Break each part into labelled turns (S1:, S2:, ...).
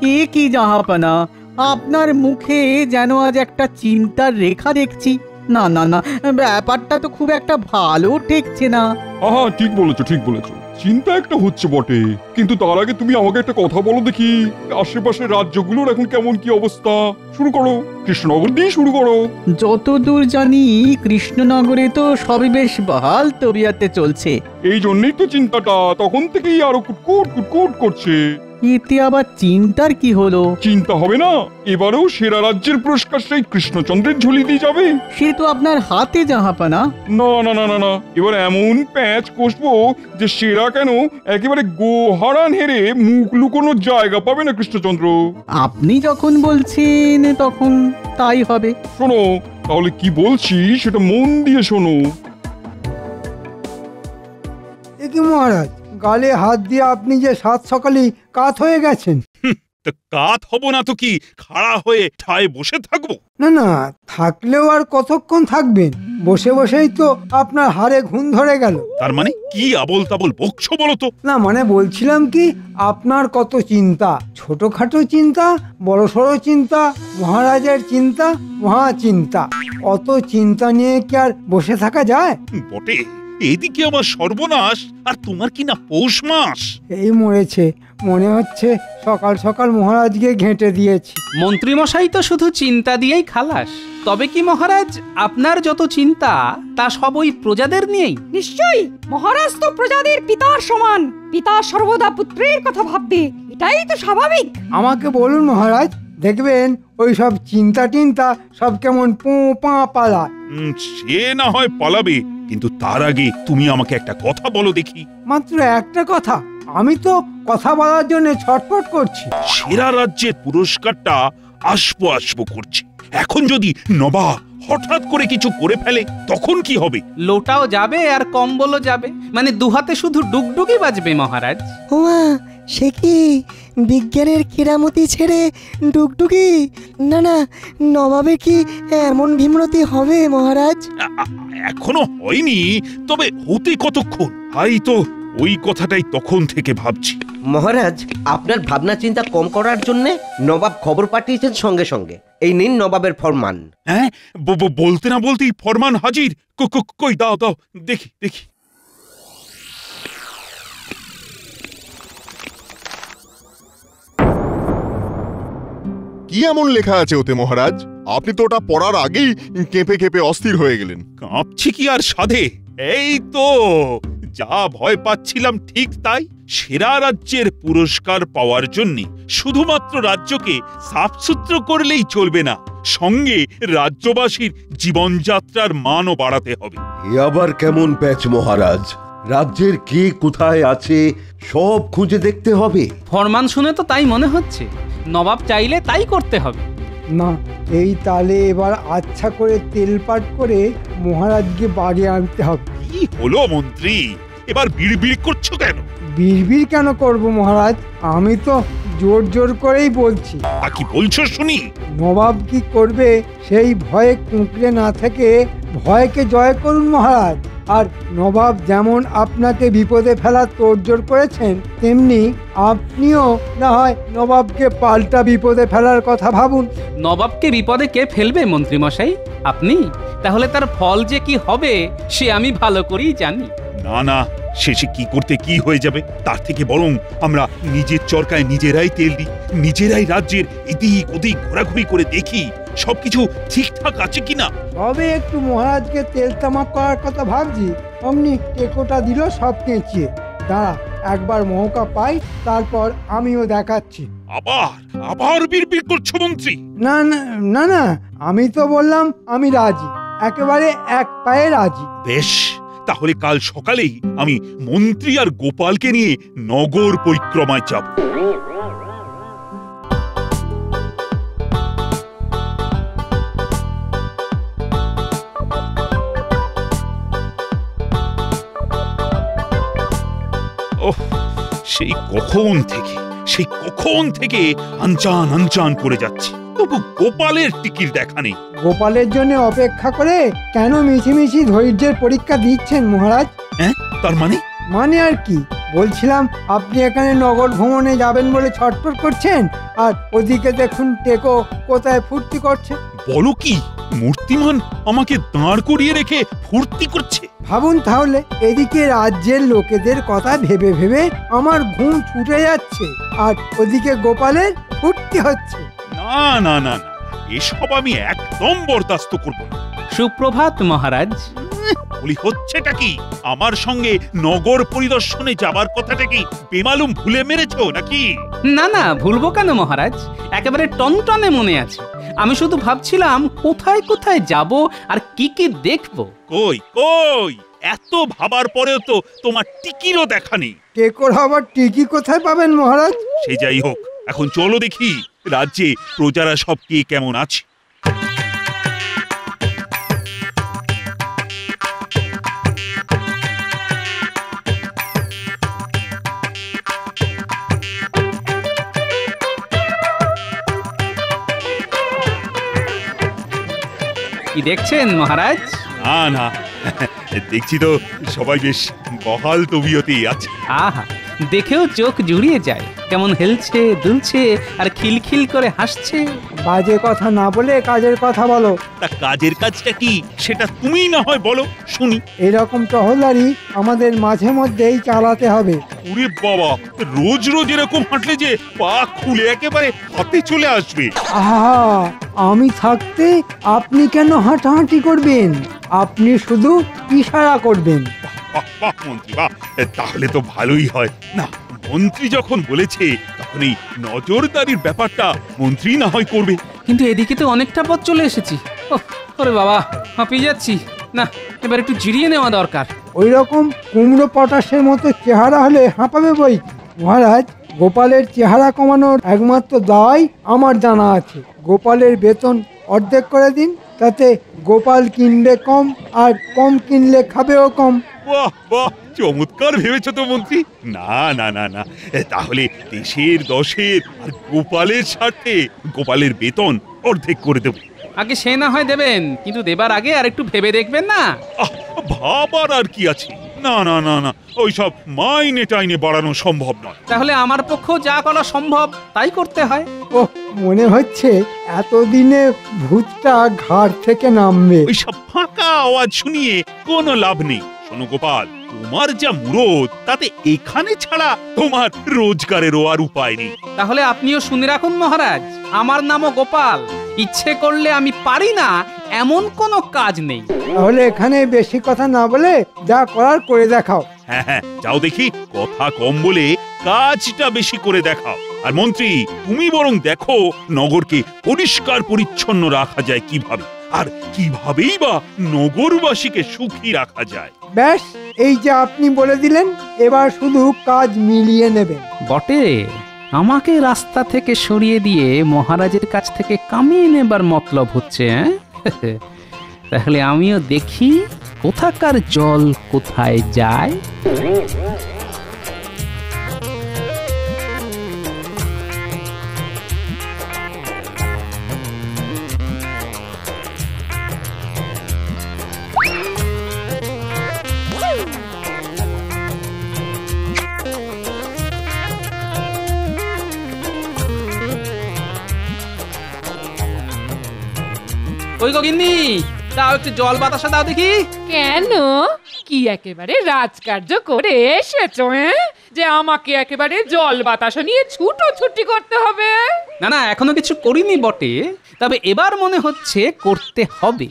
S1: এ কি জাহাপানা, আপনার মুখে যেন আজ একটা চিন্তার রেখা দেখছি। না না না, ব্যাপারটা তো খুব একটা ভালো ঠেকছে না।
S2: আহা, ঠিক বলেছো ঠিক বলেছো, চিন্তা একটা হচ্ছে বটে, কিন্তু তার আগে তুমি আমাকে একটা কথা বলো দেখি, আশেপাশের রাজ্যগুলোর এখন কেমন কি অবস্থা? শুরু করো, কৃষ্ণনগর দিয়ে শুরু করো।
S1: যতদূর জানি কৃষ্ণনগরে তো সবই বেশ বহাল তবিয়াতে চলছে।
S2: এই জন্যই তো চিন্তাটা তখন থেকেই আরো কুটকুট কুটকুট করছে।
S1: এতে আবার চিন্তার কি হলো?
S2: চিন্তা হবে না, এবারেও সেরা রাজ্যের পুরস্কার সেই কৃষ্ণচন্দ্রের ঝুলি দিয়ে যাবে।
S1: সে তো আপনার হাতে জাহাপানা।
S2: না না না না না, এবার এমন প্যাঁচ কষবো যে সেরা কেন একেবারে গোহারান হেরে মুখ লুকোনোর জায়গা পাবে না কৃষ্ণচন্দ্র।
S1: আপনি যখন বলছেন তখন তাই হবে।
S2: শোনো তাহলে কি বলছি সেটা মন দিয়ে শোনো।
S3: এ কি মহারাজ, গালে হাত দিয়ে আপনি যে সাত সকালেই কাত হয়ে গেছেন।
S4: তো কাত হব না তো কি খাড়া হয়ে ঠায় বসে থাকবো?
S3: না না, থাকলেও আর কতক্ষণ থাকবেন? বসে বসেই তো আপনার হাড়ে ঘুম ধরে গেল।
S4: তার মানে কি আবল তাবল বকছো বলো তো?
S3: না মানে বলছিলাম কি, আপনার কত চিন্তা, ছোটখাটো চিন্তা, বড়সড় চিন্তা, মহারাজের চিন্তা, মহা চিন্তা। অত চিন্তা নিয়ে কি আর বসে থাকা যায়?
S4: বটে, এদিকে আমার সর্বনাশ আর তোমার কি না পৌষ মাস।
S3: এই মরেছে, মনে হচ্ছে সকাল সকাল মহারাজকে ঘেঁটে দিয়েছি।
S5: মন্ত্রীমশাই তো শুধু চিন্তা দিয়েই খালাস। তবে কি মহারাজ, আপনার যত চিন্তা তা সব ওই প্রজাদের নিয়েই?
S6: নিশ্চয়ই, মহারাজ তো প্রজাদের পিতার সমান। পিতা সর্বদা পুত্রের কথা ভাববে, এটাই তো স্বাভাবিক।
S3: আমাকে বলুন মহারাজ, দেখবেন ওই সব চিন্তা টিন্তা সব কেমন পো পা পালা।
S4: সে না হয় পালাবে, কিন্তু তার আগে তুমি আমাকে একটা কথা বলো দেখি।
S3: মাত্র একটা কথা? আমি তো কথা বলার জন্য ছটফট করছি।
S4: সেরা রাজ্যের পুরস্কারটা আসবো আসবো করছে, এখন যদি নবাব হঠাৎ করে কিছু করে ফেলে তখন কি হবে?
S5: লোটাও যাবে আর কম্বলও যাবে, মানে দুহাতে শুধু ডুগডুগি বাজবে মহারাজ।
S7: ওমা, সে কি বিজ্ঞানের কেরামতি ছেড়ে ডুগডুগি? না না, নবাবে কি এমন ভীমরতি হবে মহারাজ?
S4: এখনো হয়নি, তবে হতে কতক্ষণ? তাই তো ওই কথাটাই তখন থেকে ভাবছি।
S8: মহারাজ, আপনার ভাবনা চিন্তা কম করার জন্য নবাব খবর পাঠিয়েছেন সঙ্গে সঙ্গে। এই নিন নবাবের ফরমান।
S4: হ্যাঁ, বলতে না বলতেই ফরমান হাজির। কই দাও দাও দেখি দেখি।
S9: কি এমন লেখা আছে ওতে মহারাজ? আপনি তো ওটা পড়ার আগেই কেঁপে কেঁপে অস্থির হয়ে গেলেন।
S4: কাঁপছি কি আর সাধে? এই তো যা ভয় পাচ্ছিলাম ঠিক তাই। সেরা রাজ্যের পুরস্কার পাওয়ার জন্য শুধুমাত্র রাজ্যকে সাফসুতরো করলেই চলবে না, সঙ্গে রাজ্যবাসীর জীবনযাত্রার মানও বাড়াতে হবে।
S10: এ আবার কেমন প্যাচ মহারাজ? রাজ্যের কে কোথায় আছে সব খুঁজে দেখতে হবে।
S5: ফরমান শুনে তো তাই মনে হচ্ছে, নবাব চাইলে তাই করতে হবে।
S3: না, এই তালে এবার আচ্ছা করে তেলপাট করে মহারাজকে বাড়ি আনতে হবে।
S4: কি হলো মন্ত্রী, এবার বিড়বিড় করছো কেন?
S3: বিড়বিড় কেন করব মহারাজ, আমি তো জোর জোর করেই বলছি।
S4: তা কি বলছো শুনি?
S3: নবাব কি করবে সেই ভয়ে কুঁকড়ে না থেকে ভয়কে জয় করুন মহারাজ। আর নবাব যেমন আপনাকে বিপদে ফেলার তোড়জোড় করেছেন, তেমনি আপনিও না হয় নবাবকে পাল্টা বিপদে ফেলার কথা ভাবুন।
S5: নবাবকে বিপদে কে ফেলবে মন্ত্রীমশাই? আপনি? তাহলে তার ফল যে কি হবে সে আমি ভালো করেই জানি।
S4: না না, শেষে কি করতে কি হয়ে যাবে, তার থেকে বরং আমরা নিজের চরকায় নিজেরাই তেল দিই, নিজেরাই রাজ্যের এদিক ওদিক ঘোরাঘুরি করে দেখি সবকিছু ঠিকঠাক আছে কিনা।
S3: তবে একটু মহারাজকে তেল তামাক করার কথা ভাবছি, অমনি টেকোটা দিল সব কেঁচিয়ে। দাঁড়া, একবার মৌকা পাই, তারপর আমিও দেখাচ্ছি।
S4: আবার আবার বিড়বিড় করছো মন্ত্রী?
S3: না না না না, আমি তো বললাম আমি রাজি, একেবারে এক পায়ে রাজি।
S4: বেশ, তাহলে কাল সকালেই আমি মন্ত্রী আর গোপালকে নিয়ে নগর পরিক্রমায় যাব। ওহ, সেই কখন থেকে আনচান আনচান করে যাচ্ছি, তবু গোপালের টিকির দেখা নেই।
S3: গোপালের জন্য অপেক্ষা করে কেন মিছিমিছি ধৈর্যের পরীক্ষা দিচ্ছেন মহারাজ?
S4: হ্যাঁ, তার মানে?
S3: মানে আর কি, বলছিলাম আপনি এখানে নগর ভ্রমণে যাবেন বলে ছটফট করছেন, আর ওদিকে দেখুন টেকো কোথায় ফুর্তি করছে।
S4: বলো কি, মূর্তিমান আমাকে দাঁড় করিয়ে রেখে ফুর্তি করছে?
S3: ভাবুন তাহলে, এদিকে রাজ্যের লোকেদের কথা ভেবে ভেবে আমার ঘুম ছুটে যাচ্ছে, আর ওদিকে গোপালের ফুর্তি হচ্ছে।
S4: না না না না, এসব আমি একদম বরদাস্ত করব না।
S5: সুপ্রভাত মহারাজ।
S4: বলি হচ্ছেটা কি? আমার সঙ্গে নগর পরিদর্শনে যাবার কথাটা কি বেমালুম ভুলে মেরেছো নাকি?
S5: না না, ভুলবো কেন মহারাজ, একেবারে টনটনে মনে আছে। আমি শুধু ভাবছিলাম কোথায় কোথায় যাব আর কি কি দেখব।
S4: কই কই, এত ভাবার পরেও তো তোমার টিকিরও দেখা নেই।
S3: টেকোর আবার টিকি কোথায় পাবেন মহারাজ?
S4: সে যাই হোক, এখন চলো দেখি রাজ্যে প্রজারা সব কে কেমন আছে।
S5: কি দেখছেন মহারাজ?
S4: না না, দেখছি তো সবাই বেশ বহাল তবিয়তেই আছে।
S5: আহা, দেখেও চোখ জুড়িয়ে যায়, কেমন হেলছে দুলছে আর খিলখিল করে হাসছে।
S3: বাজে কথা না বলে কাজের কথা বলো।
S4: তা কাজের কাজটা কি সেটা তুমিই না হয় বলো শুনি।
S3: এরকম টহলদারি আমাদের মাঝে মধ্যেই চালাতে হবে।
S4: ওরে বাবা, রোজ রোজ এরকম হাঁটলে যে পা খুলে একেবারে হাতে চলে আসবে।
S3: আহা, আমি থাকতে আপনি কেন হাঁটাহাঁটি করবেন? আপনি শুধু ইশারা করবেন।
S4: বাহ বাহ মন্ত্রী, বাহ, তাহলে তো ভালোই হয়। না, মন্ত্রী যখন বলেছে তখন এই নজরদারির ব্যাপারটা মন্ত্রী না হয় করবে।
S5: কিন্তু এদিকে তো অনেকটা পথ চলে এসেছি। ওরে বাবা, হাঁপিয়ে যাচ্ছি। না, এবার একটু জিরিয়ে নেওয়া দরকার।
S3: ওই রকম কুমড়ো পটাশের মতো চেহারা হলে হাঁপাবে বই। মহারাজ, গোপালের চেহারা কমানোর একমাত্র দায় আমার জানা আছে। গোপালের বেতন অর্ধেক করে দিন, তাতে গোপাল কিনবে কম আর কম কিনলে খাবেও কম।
S4: বাহ বাহ, চমৎকার ভেবেছো তো মন্ত্রী। না না না না, তাহলে দেশের দশের আর গোপালের স্বার্থে গোপালের বেতন অর্ধেক করে দেব।
S5: আগে সে না হয় দেবেন, কিন্তু দেবার আগে আর একটু ভেবে দেখবেন না?
S4: ভাবার আর কি আছে? না না না না, ওইসব মাইনে টাইনে বাড়ানো সম্ভব নয়।
S5: তাহলে আমার পক্ষেও যা করা সম্ভব তাই করতে হয়।
S3: ওহ, মনে হচ্ছে এতদিনে ভূতটা ঘাট থেকে নামবে।
S4: ওইসব ফাঁকা আওয়াজ শুনিয়ে কোনো লাভ নেই। শোনো গোপাল, তোমার যা মুরদ তাতে এখানে ছাড়া তোমার রোজগারেরও আর উপায় নেই।
S5: তাহলে আপনিও শুনে রাখুন মহারাজ, আমার নামও গোপাল। ইচ্ছে করলে আমি পারি না এমন কোনো কাজ নেই।
S3: তাহলে এখানে বেশি কথা না বলে যা করার করে দেখাও।
S4: হ্যাঁ হ্যাঁ, যাও দেখি, কথা কম বলে কাজটা বেশি করে দেখাও। আর মন্ত্রী, তুমি বরং দেখো নগরকে পরিষ্কার পরিচ্ছন্ন রাখা যায় কিভাবে, আর কিভাবেই বা নগরবাসীকে সুখী রাখা যায়।
S3: ব্যাস, এই যে আপনি বলে দিলেন, এবার শুধু কাজ মিলিয়ে নেবেন।
S5: বটে, আমাকে রাস্তা থেকে সরিয়ে দিয়ে মহারাজের কাছ থেকে কামিয়ে নেবার মতলব হচ্ছে। তাহলে আমিও দেখি কোথাকার জল কোথায় যায়। ওই গগিন্নি, দাও একটু জল বাতাসা দাও দেখি।
S11: কেন, কি একেবারে রাজকার্য করে এসেছো যে আমাকে একেবারে জল বাতাসা নিয়ে ছুটোছুটি করতে হবে?
S5: না না, এখনো কিছু করিনি বটে, তবে এবার মনে হচ্ছে করতে হবে।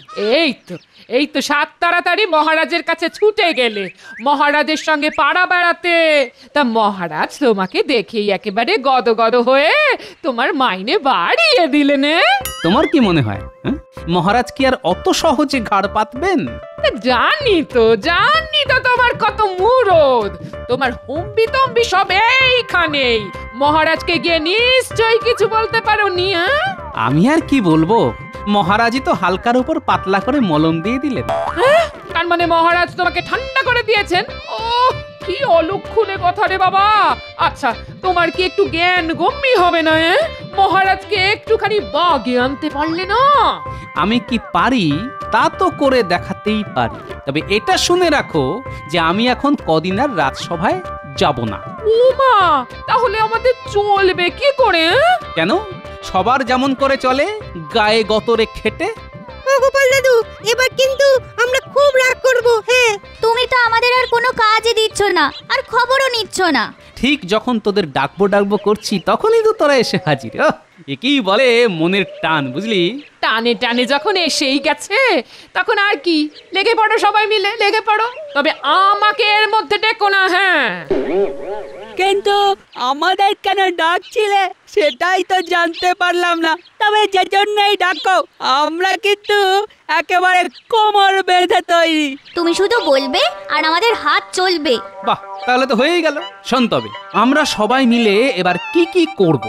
S11: এই তো সাত তাড়াতাড়ি মহারাজের কাছে ছুটে গেলে, মহারাজের সঙ্গে পাড়া বেড়াতে। তা মহারাজ তোমাকে দেখেই একেবারে গদগদ হয়ে তোমার মাইনে বাড়িয়ে দিলেন।
S5: তোমার কি মনে হয় মহারাজ কি আর অত সহজে ঘাড় পাতবেন?
S11: জানি তো তোমার কত মুরদ, তোমার হুম্বি তম্বি সব এইখানেই। মহারাজকে গিয়ে নিশ্চয়ই কিছু বলতে পারোনি।
S5: আমি আর কি বলবো, মহারাজই তো হালকার উপর পাতলা করে মলম দিয়ে দিলেন।
S11: তার মানে মহারাজ তোমাকে ঠান্ডা করে দিয়েছেন? ও কি অলক্ষণে কথা রে বাবা। আচ্ছা, তোমার কি একটু জ্ঞান গম্যি হবে না? মহারাজকে একটুখানি বাগে আনতে পারলে না?
S5: আমি কি পারি তা তো করে দেখাতেই পারি, তবে এটা শুনে রাখো যে আমি এখন কদিন আর রাজসভায় যাব না।
S11: উমা, তাহলে আমাদের চলবে কি করে?
S5: কেন? সবার যেমন করে চলে, গায়ে গতরে খেটে।
S12: গোপাল দাদু, এবার কিন্তু আমরা খুব রাগ করব। হ্যাঁ,
S13: তুমি তো আমাদের আর কোনো কাজই দিচ্ছ না, আর খবরও নিচ্ছ না।
S5: ঠিক যখন তোদের ডাকবো করছি তখনই তো তোরা এসে হাজির। একেই বলে মনের টান, বুঝলি?
S11: টানে টানে যখন এসেই গেছে তখন আর কি, লেগে পড়ো, সবাই মিলে লেগে পড়ো। তবে আমাকে এর মধ্যে ডেকো না। হ্যাঁ,
S14: কিন্তু আমাদের কেন ডাকছিলে সেটাই তো জানতে পারলাম না। তবে যে জন্যই ডাকো, আমরা কিন্তু একেবারে কোমর বেঁধে তৈরি।
S13: তুমি শুধু বলবে আর আমাদের হাত চলবে।
S5: বাহ, তাহলে তো হয়েই গেল। শোন, তবে আমরা সবাই মিলে এবার কি কি করব।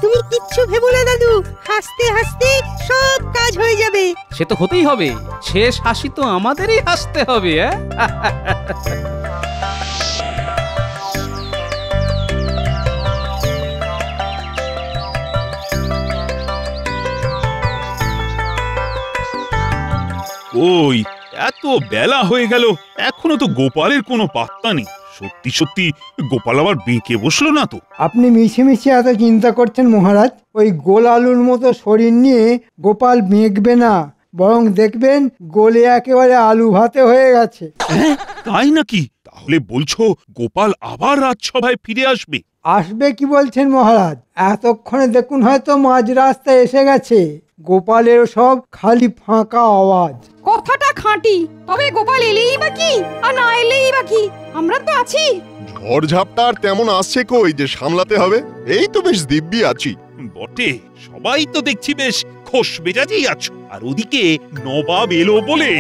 S12: তুমি কিচ্ছু ভেবো না দাদু, হাসতে হাসতে সব কাজ হয়ে যাবে।
S5: সে তো হতেই হবে, শেষ হাসি তো আমাদেরই হাসতে হবে।
S4: ওই এত বেলা হয়ে গেল, এখনো তো গোপালের কোনো পাত্তা নেই। সত্যি সত্যি গোপাল আবার বেঁকে বসলো না তো?
S3: আপনি মিছিমিছি এত চিন্তা করছেন মহারাজ। ওই গোল আলুর মতো শরীর নিয়ে গোপাল বেঁকবে না, বরং দেখবেন গোলে একেবারে আলু ভাতে হয়ে গেছে।
S4: তাই নাকি? তাহলে বলছো গোপাল আবার রাজসভায় ফিরে আসবে?
S3: আসবে কি বলছেন মহারাজ? এতক্ষণে দেখুন হয়তো মাঝ রাস্তায় এসে গেছে। গোপালের সব খালি ফাঁকা আওয়াজ।
S6: কথাটা খাঁটি, তবে গোপাল এলেই বা কি আর না এলেই বা কি, আমরা তো আছি।
S9: ঝড় ঝাপটা আর তেমন আসছে কই যে সামলাতে হবে? এই তো বেশ দিব্যি আছি।
S4: বটে, সবাই তো দেখছি বেশ খোশ মেজাজেই আছো। আর ওদিকে নবাব এলো বলে।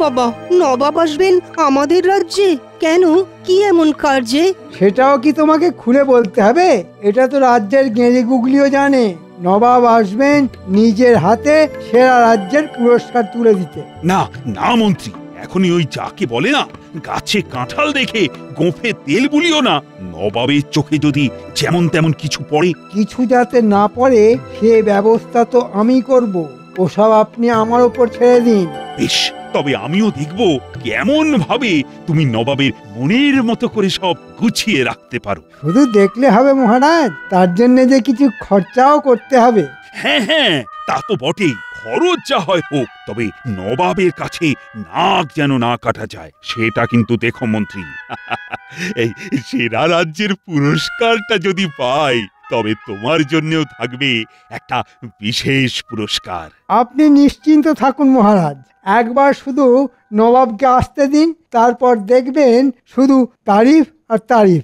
S12: বাবা, নবাব আসবেন আমাদের রাজ্যে? কেন, কি এমন কার্যে?
S3: সেটাও কি তোমাকে খুলে বলতে হবে? এটা তো রাজ্যের গেঁড়ি গুগলিও জানে। নবাব আসবেন নিজের হাতে সেরা রাজ্যের পুরস্কার তুলে দিতে।
S4: না না মন্ত্রী, এখনই ওই যাকে বলে না গাছে কাঁঠাল দেখে গোঁফে তেল বুলিও না। নবাবের চোখে যদি যেমন তেমন কিছু পড়ে।
S3: কিছু যাতে না পড়ে সে ব্যবস্থা তো আমি করব। ওসব আপনি আমার উপর ছেড়ে দিন।
S4: বেশ, তবে আমিও দেখব কেমন ভাবে তুমি নবাবের মনের মতো করে সব গুছিয়ে রাখতে পারো।
S3: শুধু দেখলে হবে মহারাজ, তার জন্য যে কিছু খরচাও করতে হবে।
S4: হ্যাঁ হ্যাঁ, তা তো বটেই। খরচ যা হয় হোক, তবে নবাবের কাছে নাক যেন না কাটা যায়, সেটা কিন্তু দেখো মন্ত্রী। এই সেরা রাজ্যের পুরস্কারটা যদি পাই, তবে তোমার জন্যও থাকবে একটা বিশেষ পুরস্কার।
S3: আপনি নিশ্চিন্ত থাকুন মহারাজ, একবার শুধু নবাবকে আসতে দিন, তারপর দেখবেন শুধু তারিফ আর তারিফ।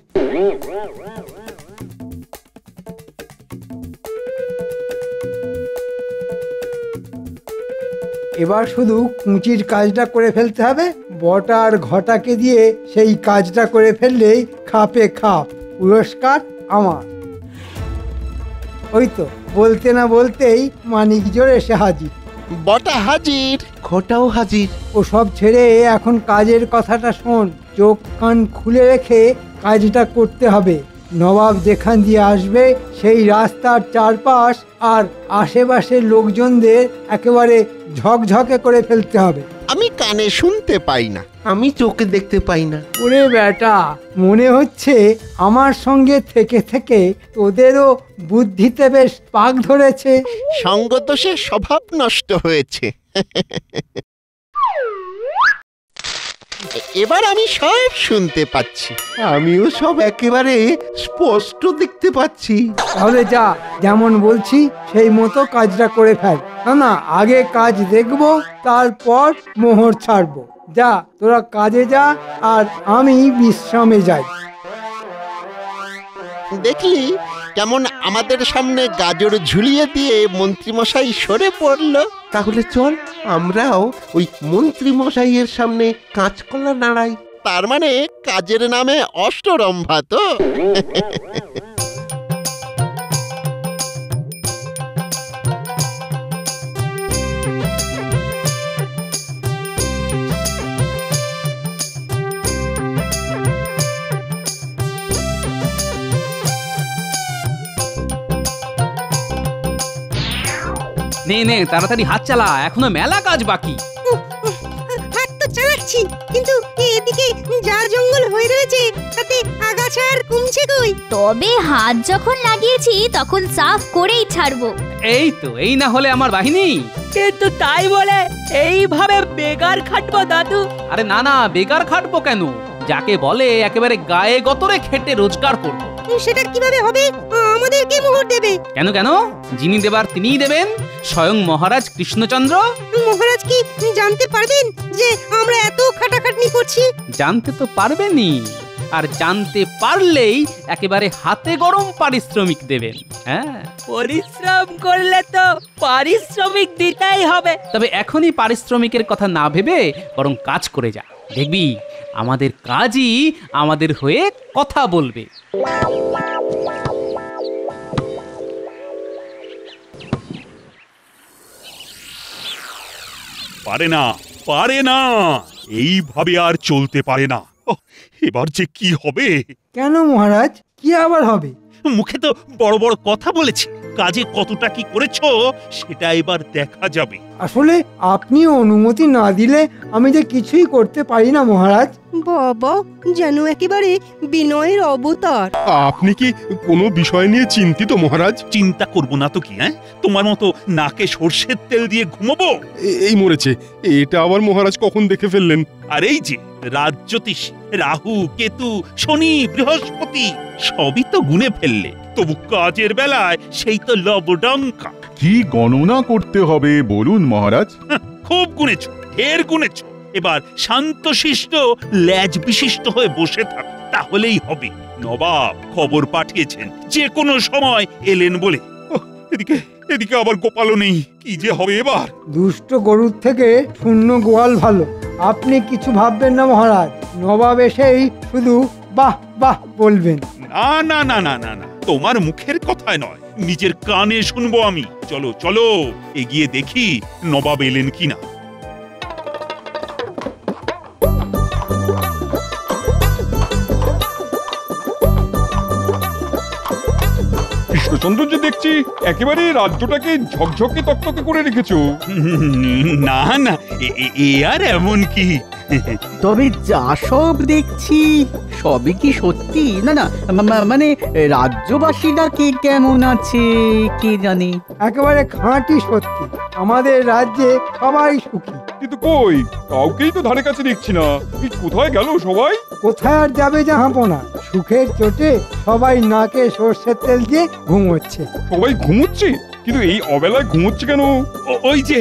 S3: এবার শুধু কুঁচির কাজটা করে ফেলতে হবে। বটা আর ঘটাকে দিয়ে সেই কাজটা করে ফেললেই খাপে খাপ পুরস্কার আমার। ওই তো বলতে না বলতেই মানিক জোর এসে হাজির।
S15: বটা হাজির,
S8: ঘটাও হাজির।
S3: ও সব ছেড়ে এখন কাজের কথাটা শোন। চোখ কান খুলে রেখে কাজটা করতে হবে। নবাব যেখান দিয়ে আসবে সেই রাস্তার চারপাশ আর আশেপাশের লোকজনদের একেবারে ঝকঝকে করে ফেলতে হবে।
S15: আমি কানে শুনতে পাই না,
S8: আমি চোখে দেখতে পাই না।
S3: ওরে বেটা, মনে হচ্ছে আমার সঙ্গে থেকে থেকে তোদেরও বুদ্ধিতে বেশ পাক ধরেছে।
S15: সঙ্গদোষে স্বভাব নষ্ট হয়েছে। এবার আমি সব শুনতে পাচ্ছি।
S8: আমিও সব একেবারে স্পষ্ট দেখতে পাচ্ছি।
S3: তাহলে যা, যেমন বলছি সেই মতো কাজটা করে ফেল। না, আগে কাজ দেখব, তারপর মোহর ছাড়বো। যা, তোরা কাজে যা, আর আমি বিশ্রামে যাই।
S15: দেখলি কেমন আমাদের সামনে গাজর ঝুলিয়ে দিয়ে মন্ত্রীমশাই সরে পড়লো।
S8: তাহলে চল আমরাও ওই মন্ত্রী মশাইয়ের সামনে কাঁচকলা নাড়াই।
S15: তার মানে কাজের নামে অষ্টরম্ভা তো?
S5: নে নে, তাড়াতাড়ি হাত চালা, এখনো মেলা কাজ বাকি।
S12: হাত তো চালাচ্ছি দেখছি, কিন্তু এদিকে যা জঙ্গল হয়ে রয়েছে তাতে আগাছা আর কমছে কই।
S13: তবে হাত যখন লাগিয়েছি তখন সাফ করেই ছাড়বো।
S5: এই না হলে আমার বাহিনী।
S14: কিন্তু তাই বলে এইভাবে বেগার খাটবো দাদু?
S5: আরে না, বেকার খাটবো কেন? যাকে বলে একেবারে গায়ে গতরে খেটে রোজগার করবো।
S12: সেটা কিভাবে হবে? আমাদেরকে মোহর দেবে?
S5: কেন? যিনি দেবার তিনিই দেবেন, স্বয়ং মহারাজ কৃষ্ণচন্দ্র।
S12: মহারাজ কি জানতে পারবেন যে আমরা এত খাটাখাটনি করছি?
S5: জানতে তো পারবেনই, আর জানতে পারলেই একেবারে হাতে গরম পারিশ্রমিক দেবেন। হ্যাঁ,
S14: পরিশ্রম করলে তো পারিশ্রমিক দিতেই হবে।
S5: তবে এখনই পারিশ্রমিকের কথা না ভেবে বরং কাজ করে যা, দেখবি আমাদের কাজই আমাদের হয়ে কথা বলবে।
S4: পারে না, এইভাবে আর চলতে পারে না। এবার যে কি হবে?
S3: কেন মহারাজ, কি আবার হবে?
S4: মুখে তো বড় বড় কথা বলেছি, কাজে কতটা কি করেছো সেটা এবার দেখা যাবে।
S3: আসলে আপনি অনুমতি না দিলে আমি যে কিছুই করতে পারি না মহারাজ।
S12: বাবা, যেন একেবারে বিনয়ের অবতার।
S9: আপনি কি কোনো বিষয় নিয়ে চিন্তিত মহারাজ?
S4: চিন্তা করব না তো কি? তোমার মতো নাকে সর্ষের তেল দিয়ে ঘুমাবো?
S9: এই মরেছে, এটা আবার মহারাজ কখন দেখে ফেললেন?
S4: আর এই যে রাজ্যোতিষ রাহু, কেতু, শনি, বৃহস্পতি সবই তো গুনে ফেললে, তবু কাজের বেলায় সেই তো লবডঙ্কা।
S2: কি গণনা করতে হবে বলুন মহারাজ?
S4: খুব গুনেছো, ঢের গুনেছো। এবার শান্তশিষ্ট ল্যাজ বিশিষ্ট হয়ে বসে থাক, তাহলেই হবে। নবাব খবর পাঠিয়েছেন যে কোনো সময় এলেন বলে। এদিকে আবার গোপালও নেই, কি যে হবে এবার?
S3: দুষ্ট গরুর থেকে শূন্য গোয়াল ভালো। আপনি কিছু ভাববেন না মহারাজ, নবাব এসেই শুধু বাহ বাহ বলবেন।
S4: না, তোমার মুখের কথায় নয়, নিজের কানে শুনবো আমি। চলো এগিয়ে দেখি নবাব এলেন কিনা।
S2: কৃষ্ণচন্দ্র যে দেখছি একেবারে রাজ্যটাকে ঝকঝকে তকতকে করে রেখেছো।
S4: না, এ আর এমন কি?
S1: তবে যা সব দেখছি সবই কি সত্যি? না, মানে রাজ্যবাসীরা কে কেমন আছে কে জানে।
S3: একেবারে খাঁটি সত্যি, আমাদের রাজ্যে সবাই সুখী।
S2: কিন্তু কই, কাউকেই তো ধারে কাছে দেখছি না। কোথায় গেল সবাই?
S3: কোথায় আর যাবে জাহাপনা? সুখের চোটে সবাই নাকে সর্ষের তেল দিয়ে ঘুমোচ্ছে।
S2: সবাই ঘুমোচ্ছে? কিন্তু এই অবেলায় ঘুমোচ্ছে কেন?
S4: ওই যে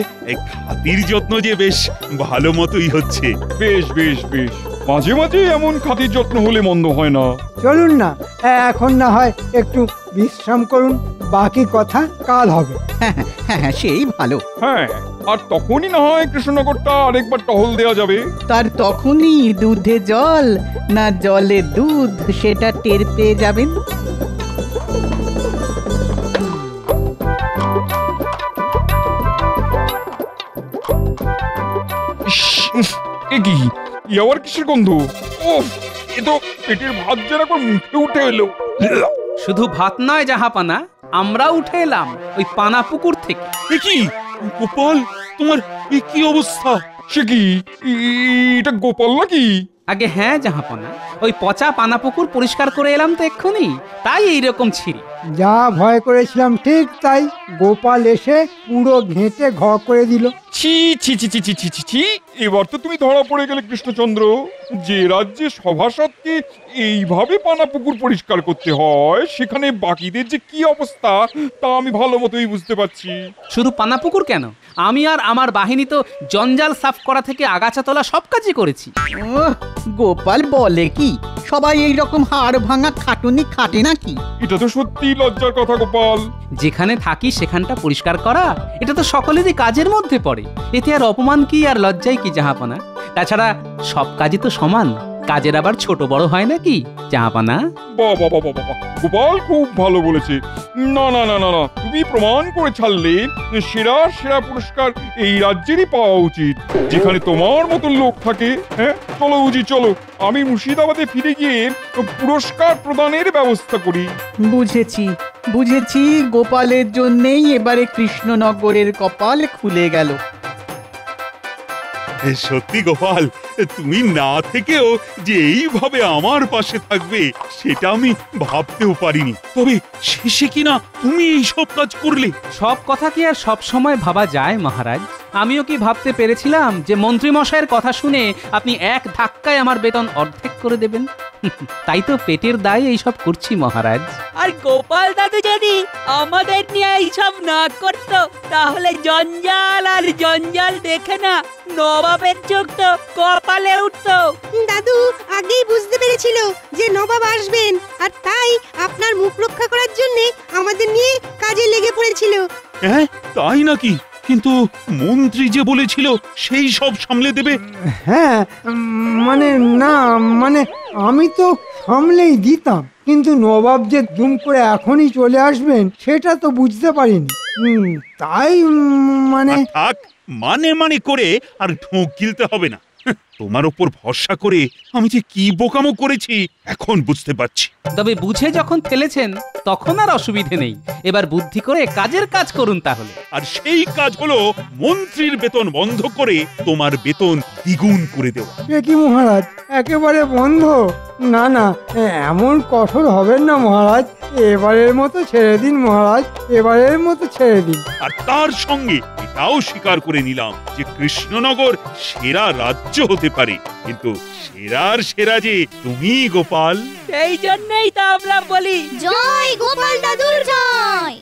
S4: খাতির যত্ন যে বেশ ভালো মতোই হচ্ছে।
S2: বেশ, মাঝে মাঝে এমন খাতির যত্ন হলে মন্দ হয় না।
S3: চলুন না, এখন না হয় একটু বিশ্রাম করুন, বাকি কথা কাল হবে।
S1: হ্যাঁ, সেই ভালো।
S2: হ্যাঁ, আর তখনই না হয় কৃষ্ণনগরটা আরেকবার টহল দেওয়া যাবে।
S1: তার তখনই দুধে জল না জলে দুধ সেটা টের পেয়ে যাবেন।
S2: কি আবার কিসের গন্ধ? ওফ, এ তো পেটের ভাত যেন এখন মুখে উঠে এলো।
S5: শুধু ভাত নয় জাহাপানা, আমরা উঠে এলাম ওই পানা পুকুর থেকে।
S4: কি গোপাল, তোমার কি অবস্থা?
S2: সে কি, এটা গোপাল নাকি?
S5: আগে হ্যাঁ জাহাপানা, ওই পচা পানা পুকুর পরিষ্কার করে এলাম তো এক্ষুনি, তাই এইরকম ছিঁড়ি।
S3: যা ভয় করেছিলাম ঠিক তাই, গোপাল এসে পুরো ঘেঁটে ঘ করে দিল।
S2: ছি, এবার তো তুমি ধরা পড়ে গেলে কৃষ্ণচন্দ্র। যে রাজ্যে সভাসদকে এইভাবে পানা পুকুর পরিষ্কার করতে হয়, সেখানে বাকিদের যে কি অবস্থা তা আমি ভালো মতোই বুঝতে পারছি।
S5: শুধু পানা পুকুর কেন, আমি আর আমার বাহিনী তো জঞ্জাল সাফ করা থেকে আগাছা তোলা সব কাজই করেছি।
S1: গোপাল বলে কি, সবাই এই রকম হাড় ভাঙা খাটুনি খাটে নাকি?
S2: এটা তো সত্যি লজ্জার কথা গোপাল।
S5: যেখানে থাকি সেখানটা পরিষ্কার করা, এটা তো সকলেরই কাজের মধ্যে পড়ে। এতে আর অপমান কি আর লজ্জাই কি জাহাপানা? তাছাড়া সব কাজই তো সমান, কাজের আবার ছোট বড় হয় নাকি জাহাপানা?
S2: বাবা, গোপাল খুব ভালো বলেছে। না, তুমি প্রমাণ করে ছাড়লে সেরা পুরস্কার এই রাজ্যেরই পাওয়া উচিত, যেখানে তোমার মতো লোক থাকে। হ্যাঁ, চলো, আমি মুর্শিদাবাদে ফিরে গিয়ে পুরস্কার প্রদানের ব্যবস্থা করি।
S1: বুঝেছি, গোপালের জন্যেই এবারে কৃষ্ণনগরের কপাল খুলে গেল।
S4: সত্যি গোপাল, তুমি না থেকেও যে এইভাবে আমার পাশে থাকবে সেটা আমি ভাবতেও পারিনি। তবে শেষে কিনা তুমি এইসব কাজ করলে।
S5: সব কথা কি আর সব সময় ভাবা যায় মহারাজ? আমিও কি ভাবতে পেরেছিলাম যে মন্ত্রী মশাইয়ের কথা শুনে আপনি এক ধাক্কায় আমার বেতন অর্ধেক করে দেবেন? তাই তো পেটের দায়ে এইসব করছি মহারাজ।
S14: আর গোপাল দাদু যদি আমাদের নিয়ে এইসব না করতো তাহলে জঞ্জাল আর জঞ্জাল দেখে না নবাবের চোখ তো কপালে উঠতো।
S12: দাদু আগেই বুঝতে পেরেছিল যে নবাব আসবেন, আর তাই আপনার মুখ রক্ষা করার জন্য আমাদের নিয়ে কাজে লেগে পড়েছিল।
S4: হ্যাঁ তাই নাকি? কিন্তু মন্ত্রী যে বলেছিল সেই সব সামলে দেবে।
S3: হ্যাঁ মানে আমি তো সামলেই দিতাম, কিন্তু নবাব যে দুম করে এখনই চলে আসবেন সেটা তো বুঝতে পারিনি। তাই মানে
S4: থাক, মানে করে আর ঢোক গিলতে হবে না। তোমার ওপর ভরসা করে আমি যে কি বোকামো করেছি এখন বুঝতে পারছি।
S5: তবে বুঝে যখন ফেলেছেন তখন আর অসুবিধে নেই। এবার বুদ্ধি করে কাজের কাজ করুন তাহলে।
S4: আর সেই কাজ হলো মন্ত্রীর বেতন বন্ধ করে তোমার বেতন দ্বিগুণ করে দেওয়া।
S3: এ কি মহারাজ, একেবারে বন্ধ? না না, এমন কঠোর হবেন না মহারাজ। এবারের মতো ছেড়ে দিন মহারাজ, এবারের মতো ছেড়ে দিন।
S4: আর তার সঙ্গে এটাও স্বীকার করে নিলাম যে কৃষ্ণনগর সেরা রাজ্য হতে পারে, কিন্তু সেরার সেরা যে তুমি গোপাল।
S14: সেই জন্যই তো আমরা বলি
S13: জয় গোপাল দাদুর জয়।